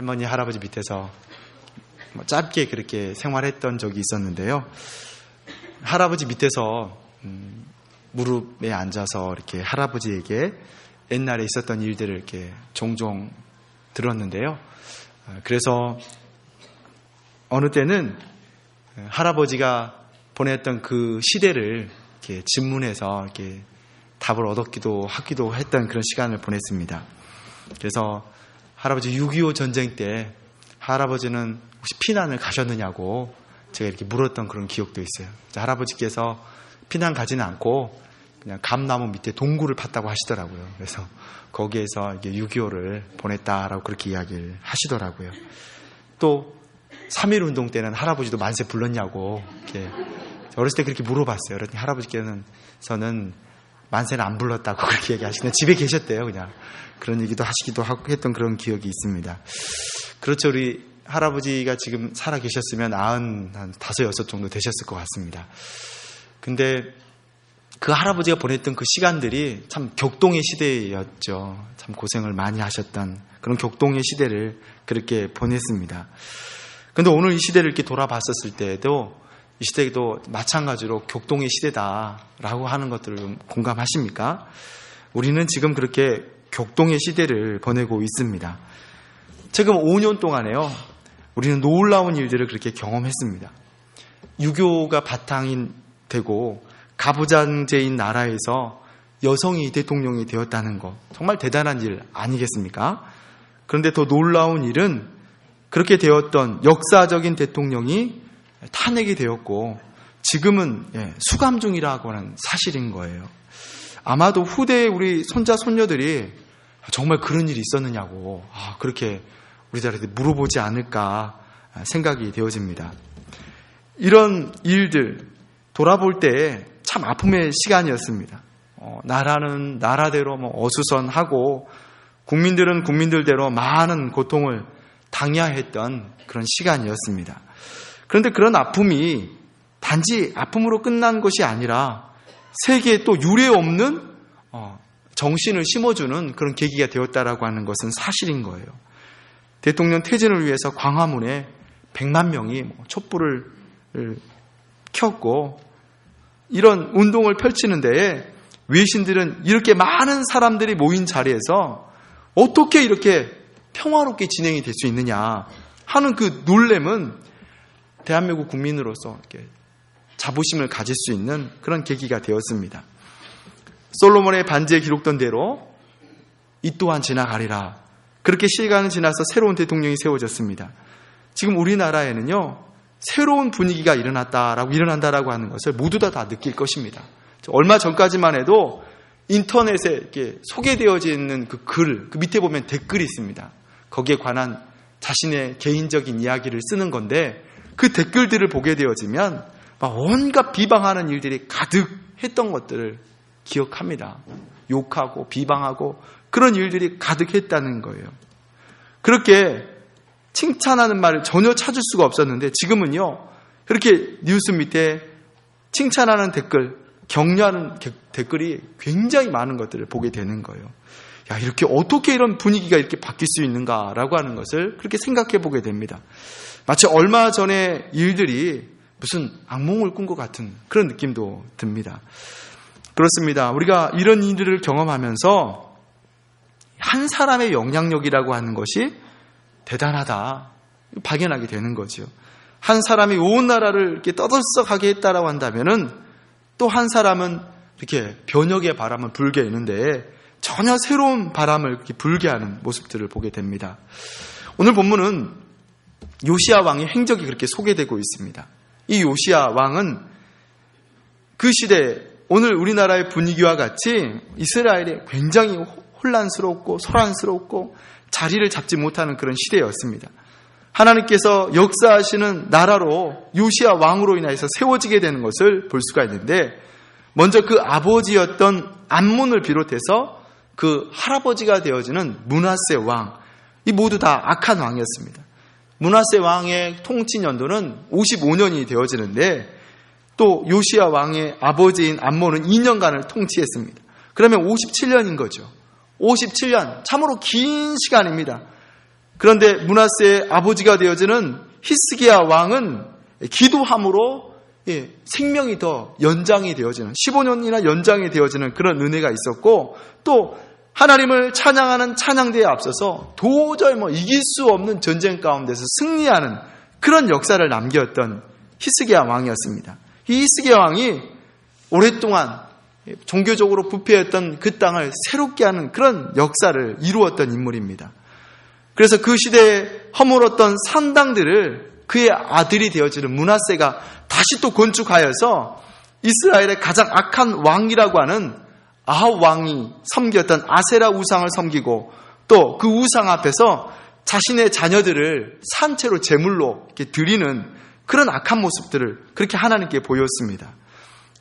할머니, 할아버지 밑에서 짧게 그렇게 생활했던 적이 있었는데요. 할아버지 밑에서 무릎에 앉아서 이렇게 할아버지에게 옛날에 있었던 일들을 이렇게 종종 들었는데요. 그래서 어느 때는 할아버지가 보냈던 그 시대를 이렇게 질문해서 이렇게 답을 얻기도 하기도 했던 그런 시간을 보냈습니다. 그래서 할아버지 6.25 전쟁 때 할아버지는 혹시 피난을 가셨느냐고 제가 이렇게 물었던 그런 기억도 있어요. 할아버지께서 피난 가지는 않고 그냥 감나무 밑에 동굴을 팠다고 하시더라고요. 그래서 거기에서 6.25를 보냈다라고 그렇게 이야기를 하시더라고요. 또 3.1 운동 때는 할아버지도 만세 불렀냐고 이렇게 어렸을 때 그렇게 물어봤어요. 그랬더니 할아버지께서는 만세는 안 불렀다고 그렇게 얘기하시는데 집에 계셨대요. 그냥 그런 얘기도 하시기도 하고 했던 그런 기억이 있습니다. 그렇죠. 우리 할아버지가 지금 살아 계셨으면 95, 6 정도 되셨을 것 같습니다. 근데 그 할아버지가 보냈던 그 시간들이 참 격동의 시대였죠. 참 고생을 많이 하셨던 그런 격동의 시대를 그렇게 보냈습니다. 근데 오늘 이 시대를 이렇게 돌아봤었을 때에도 이 시대도 마찬가지로 격동의 시대다라고 하는 것들을 좀 공감하십니까? 우리는 지금 그렇게 격동의 시대를 보내고 있습니다. 지금 5년 동안에요, 우리는 놀라운 일들을 그렇게 경험했습니다. 유교가 바탕이 되고 가부장제인 나라에서 여성이 대통령이 되었다는 것, 정말 대단한 일 아니겠습니까? 그런데 더 놀라운 일은 그렇게 되었던 역사적인 대통령이 탄핵이 되었고 지금은 수감 중이라고 하는 사실인 거예요. 아마도 후대의 우리 손자 손녀들이 정말 그런 일이 있었느냐고 그렇게 우리들한테 물어보지 않을까 생각이 되어집니다. 이런 일들 돌아볼 때 참 아픔의 시간이었습니다. 나라는 나라대로 어수선하고 국민들은 국민들대로 많은 고통을 당해야 했던 그런 시간이었습니다. 그런데 그런 아픔이 단지 아픔으로 끝난 것이 아니라 세계에 또 유례 없는 정신을 심어주는 그런 계기가 되었다라고 하는 것은 사실인 거예요. 대통령 퇴진을 위해서 광화문에 100만 명이 촛불을 켰고 이런 운동을 펼치는 데에 외신들은 이렇게 많은 사람들이 모인 자리에서 어떻게 이렇게 평화롭게 진행이 될 수 있느냐 하는 그 놀램은 대한민국 국민으로서 이렇게 자부심을 가질 수 있는 그런 계기가 되었습니다. 솔로몬의 반지에 기록된 대로 이 또한 지나가리라. 그렇게 시간은 지나서 새로운 대통령이 세워졌습니다. 지금 우리나라에는요, 새로운 분위기가 일어난다라고 하는 것을 모두 다 느낄 것입니다. 얼마 전까지만 해도 인터넷에 이렇게 소개되어져 있는 그 글, 그 밑에 보면 댓글이 있습니다. 거기에 관한 자신의 개인적인 이야기를 쓰는 건데 그 댓글들을 보게 되어지면 온갖 비방하는 일들이 가득했던 것들을 기억합니다. 욕하고 비방하고 그런 일들이 가득했다는 거예요. 그렇게 칭찬하는 말을 전혀 찾을 수가 없었는데 지금은요, 그렇게 뉴스 밑에 칭찬하는 댓글, 격려하는 댓글이 굉장히 많은 것들을 보게 되는 거예요. 이렇게 어떻게 이런 분위기가 이렇게 바뀔 수 있는가라고 하는 것을 그렇게 생각해 보게 됩니다. 마치 얼마 전의 일들이 무슨 악몽을 꾼 것 같은 그런 느낌도 듭니다. 그렇습니다. 우리가 이런 일들을 경험하면서 한 사람의 영향력이라고 하는 것이 대단하다 발견하게 되는 거죠. 한 사람이 온 나라를 이렇게 떠들썩하게 했다라고 한다면은 또 한 사람은 이렇게 변혁의 바람을 불게 하는데 전혀 새로운 바람을 이렇게 불게 하는 모습들을 보게 됩니다. 오늘 본문은 요시야 왕의 행적이 그렇게 소개되고 있습니다. 이 요시야 왕은 그 시대 오늘 우리나라의 분위기와 같이 이스라엘이 굉장히 혼란스럽고 소란스럽고 자리를 잡지 못하는 그런 시대였습니다. 하나님께서 역사하시는 나라로 요시야 왕으로 인해서 세워지게 되는 것을 볼 수가 있는데 먼저 그 아버지였던 암몬을 비롯해서 그 할아버지가 되어지는 므낫세 왕, 이 모두 다 악한 왕이었습니다. 므낫세 왕의 통치 연도는 55년이 되어지는데 또 요시야 왕의 아버지인 암몬은 2년간을 통치했습니다. 그러면 57년인 거죠. 57년, 참으로 긴 시간입니다. 그런데 므낫세의 아버지가 되어지는 히스기야 왕은 기도함으로 생명이 더 연장이 되어지는 15년이나 연장이 되어지는 그런 은혜가 있었고, 또 하나님을 찬양하는 찬양대에 앞서서 도저히 이길 수 없는 전쟁 가운데서 승리하는 그런 역사를 남겼던 히스기야 왕이었습니다. 이 히스기야 왕이 오랫동안 종교적으로 부패했던 그 땅을 새롭게 하는 그런 역사를 이루었던 인물입니다. 그래서 그 시대에 허물었던 산당들을 그의 아들이 되어지는 므낫세가 다시 또 건축하여서 이스라엘의 가장 악한 왕이라고 하는 아합 왕이 섬겼던 아세라 우상을 섬기고, 또 그 우상 앞에서 자신의 자녀들을 산채로 제물로 이렇게 드리는 그런 악한 모습들을 그렇게 하나님께 보였습니다.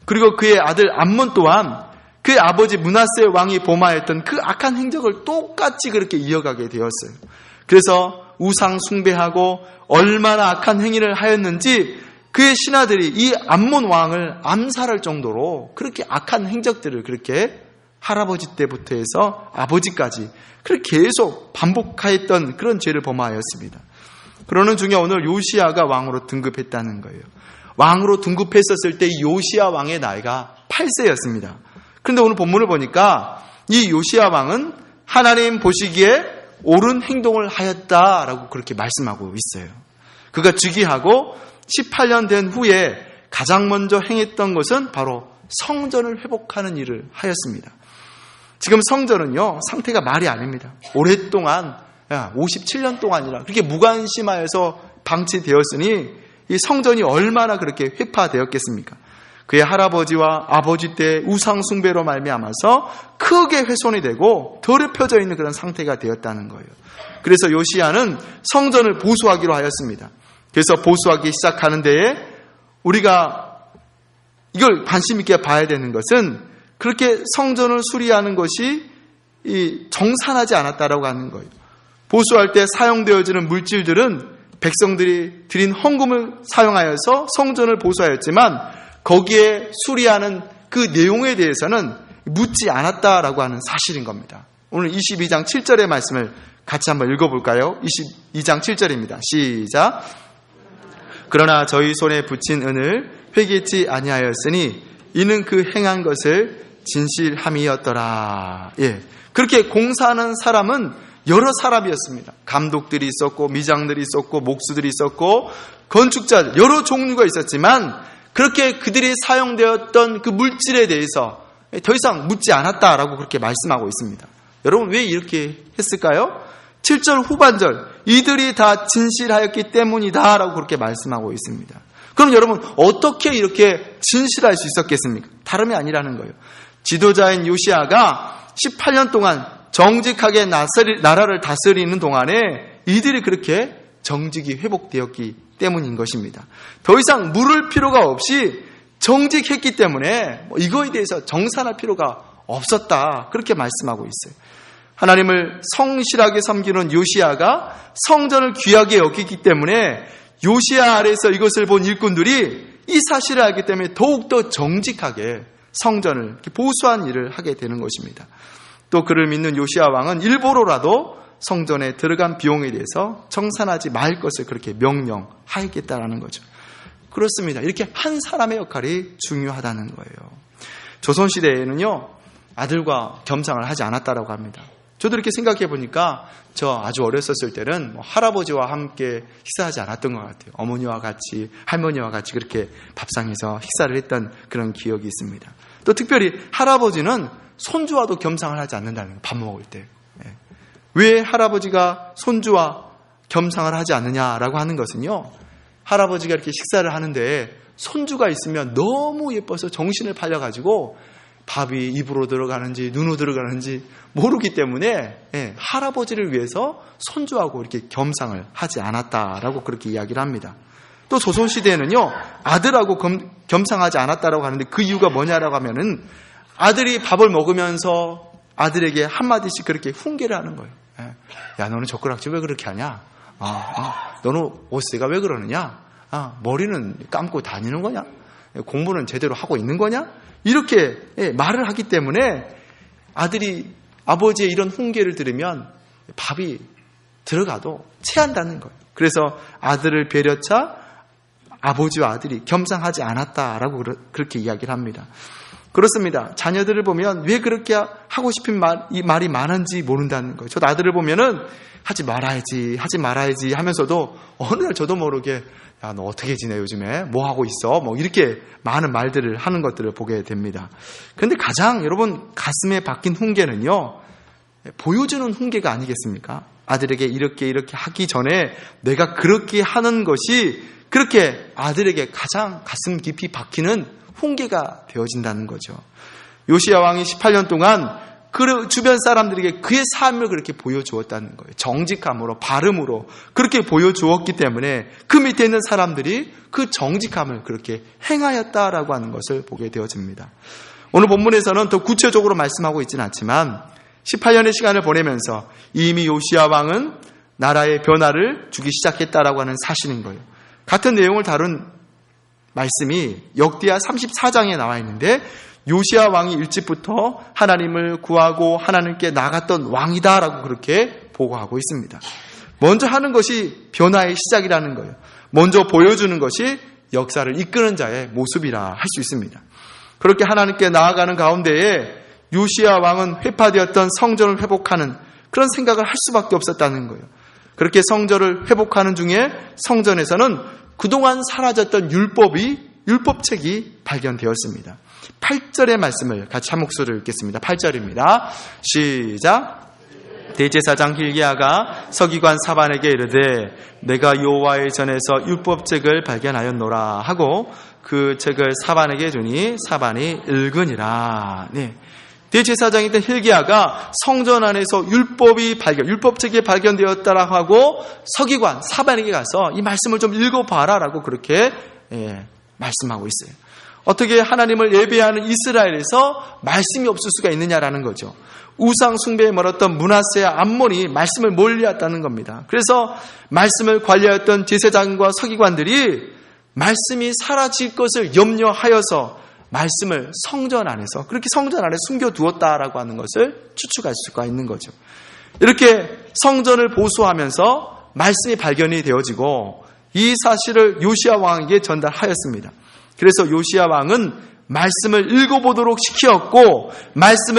그리고 그의 아들 암몬 또한 그의 아버지 므낫세 왕이 범하였던 그 악한 행적을 똑같이 그렇게 이어가게 되었어요. 그래서 우상 숭배하고 얼마나 악한 행위를 하였는지 그의 신하들이 이 암몬 왕을 암살할 정도로 그렇게 악한 행적들을 그렇게 할아버지 때부터 해서 아버지까지 그렇게 계속 반복하였던 그런 죄를 범하였습니다. 그러는 중에 오늘 요시야가 왕으로 등극했다는 거예요. 왕으로 등극했었을 때 이 요시야 왕의 나이가 8세였습니다. 그런데 오늘 본문을 보니까 이 요시야 왕은 하나님 보시기에 옳은 행동을 하였다라고 그렇게 말씀하고 있어요. 그가 즉위하고 18년 된 후에 가장 먼저 행했던 것은 바로 성전을 회복하는 일을 하였습니다. 지금 성전은요, 상태가 말이 아닙니다. 오랫동안 57년 동안이나 그렇게 무관심하여서 방치되었으니 이 성전이 얼마나 그렇게 회파되었겠습니까? 그의 할아버지와 아버지 때 우상 숭배로 말미암아서 크게 훼손이 되고 더럽혀져 있는 그런 상태가 되었다는 거예요. 그래서 요시야는 성전을 보수하기로 하였습니다. 그래서 보수하기 시작하는 데에 우리가 이걸 관심 있게 봐야 되는 것은 그렇게 성전을 수리하는 것이 정산하지 않았다라고 하는 거예요. 보수할 때 사용되어지는 물질들은 백성들이 드린 헌금을 사용하여서 성전을 보수하였지만 거기에 수리하는 그 내용에 대해서는 묻지 않았다라고 하는 사실인 겁니다. 오늘 22장 7절의 말씀을 같이 한번 읽어볼까요? 22장 7절입니다. 시작. 그러나 저희 손에 붙인 은을 회개치 아니하였으니 이는 그 행한 것을 진실함이었더라. 그렇게 공사하는 사람은 여러 사람이었습니다. 감독들이 있었고 미장들이 있었고 목수들이 있었고 건축자 여러 종류가 있었지만 그렇게 그들이 사용되었던 그 물질에 대해서 더 이상 묻지 않았다라고 그렇게 말씀하고 있습니다. 여러분 왜 이렇게 했을까요? 7절 후반절 이들이 다 진실하였기 때문이다 라고 그렇게 말씀하고 있습니다. 그럼 여러분 어떻게 이렇게 진실할 수 있었겠습니까? 다름이 아니라는 거예요. 지도자인 요시야가 18년 동안 정직하게 나라를 다스리는 동안에 이들이 그렇게 정직이 회복되었기 때문인 것입니다. 더 이상 물을 필요가 없이 정직했기 때문에 이거에 대해서 정산할 필요가 없었다. 그렇게 말씀하고 있어요. 하나님을 성실하게 섬기는 요시야가 성전을 귀하게 여기기 때문에 요시야 아래에서 이것을 본 일꾼들이 이 사실을 알기 때문에 더욱더 정직하게 성전을 보수한 일을 하게 되는 것입니다. 또 그를 믿는 요시야 왕은 일부러라도 성전에 들어간 비용에 대해서 정산하지 말 것을 그렇게 명령하였겠다라는 거죠. 그렇습니다. 이렇게 한 사람의 역할이 중요하다는 거예요. 조선시대에는요, 아들과 겸상을 하지 않았다라고 합니다. 저도 이렇게 생각해 보니까 저 아주 어렸었을 때는 할아버지와 함께 식사하지 않았던 것 같아요. 어머니와 같이, 할머니와 같이 그렇게 밥상에서 식사를 했던 그런 기억이 있습니다. 또 특별히 할아버지는 손주와도 겸상을 하지 않는다는 거예요. 밥 먹을 때. 왜 할아버지가 손주와 겸상을 하지 않느냐라고 하는 것은요, 할아버지가 이렇게 식사를 하는데 손주가 있으면 너무 예뻐서 정신을 팔려가지고 밥이 입으로 들어가는지 눈으로 들어가는지 모르기 때문에 할아버지를 위해서 손주하고 이렇게 겸상을 하지 않았다라고 그렇게 이야기를 합니다. 또 조선시대에는요, 아들하고 겸상하지 않았다라고 하는데 그 이유가 뭐냐라고 하면은 아들이 밥을 먹으면서 아들에게 한마디씩 그렇게 훈계를 하는 거예요. 야, 너는 젓가락질 왜 그렇게 하냐? 너는 옷세가 왜 그러느냐? 머리는 감고 다니는 거냐? 공부는 제대로 하고 있는 거냐? 이렇게 말을 하기 때문에 아들이 아버지의 이런 훈계를 들으면 밥이 들어가도 체한다는 거예요. 그래서 아들을 배려차 아버지와 아들이 겸상하지 않았다라고 그렇게 이야기를 합니다. 그렇습니다. 자녀들을 보면 왜 그렇게 하고 싶은 이 말이 많은지 모른다는 거예요. 저도 아들을 보면은 하지 말아야지 하면서도 어느 날 저도 모르게 야, 너 어떻게 지내 요즘에? 뭐 하고 있어? 뭐 이렇게 많은 말들을 하는 것들을 보게 됩니다. 그런데 가장 여러분 가슴에 박힌 훈계는요, 보여주는 훈계가 아니겠습니까? 아들에게 이렇게 하기 전에 내가 그렇게 하는 것이 그렇게 아들에게 가장 가슴 깊이 박히는 훈계가 되어진다는 거죠. 요시야 왕이 18년 동안 그 주변 사람들에게 그의 삶을 그렇게 보여주었다는 거예요. 정직함으로, 발음으로 그렇게 보여주었기 때문에 그 밑에 있는 사람들이 그 정직함을 그렇게 행하였다라고 하는 것을 보게 되어집니다. 오늘 본문에서는 더 구체적으로 말씀하고 있지는 않지만 18년의 시간을 보내면서 이미 요시야 왕은 나라의 변화를 주기 시작했다라고 하는 사실인 거예요. 같은 내용을 다룬 말씀이 역대하 34장에 나와 있는데 요시야 왕이 일찍부터 하나님을 구하고 하나님께 나갔던 왕이다라고 그렇게 보고하고 있습니다. 먼저 하는 것이 변화의 시작이라는 거예요. 먼저 보여주는 것이 역사를 이끄는 자의 모습이라 할 수 있습니다. 그렇게 하나님께 나아가는 가운데에 요시야 왕은 회파되었던 성전을 회복하는 그런 생각을 할 수밖에 없었다는 거예요. 그렇게 성전을 회복하는 중에 성전에서는 그동안 사라졌던 율법책이 발견되었습니다. 8절의 말씀을 같이 한 목소리를 읽겠습니다. 8절입니다. 시작. 대제사장 hil기야가 서기관 사반에게 이르되 내가 여호와의 전에서 율법책을 발견하였노라 하고 그 책을 사반에게 주니 사반이 읽으니라. 네. 대제사장이던 hil기야가 성전 안에서 율법책이 발견되었다라고 하고 서기관 사반에게 가서 이 말씀을 좀 읽어봐라라고 그렇게 말씀하고 있어요. 어떻게 하나님을 예배하는 이스라엘에서 말씀이 없을 수가 있느냐라는 거죠. 우상 숭배에 멀었던 므낫세와 암몬이 말씀을 멀리했다는 겁니다. 그래서 말씀을 관리하였던 제사장과 서기관들이 말씀이 사라질 것을 염려하여서 말씀을 성전 안에서 그렇게 성전 안에 숨겨두었다라고 하는 것을 추측할 수가 있는 거죠. 이렇게 성전을 보수하면서 말씀이 발견이 되어지고 이 사실을 요시야 왕에게 전달하였습니다. 그래서 요시야 왕은 말씀을 읽어보도록 시켰고 말씀을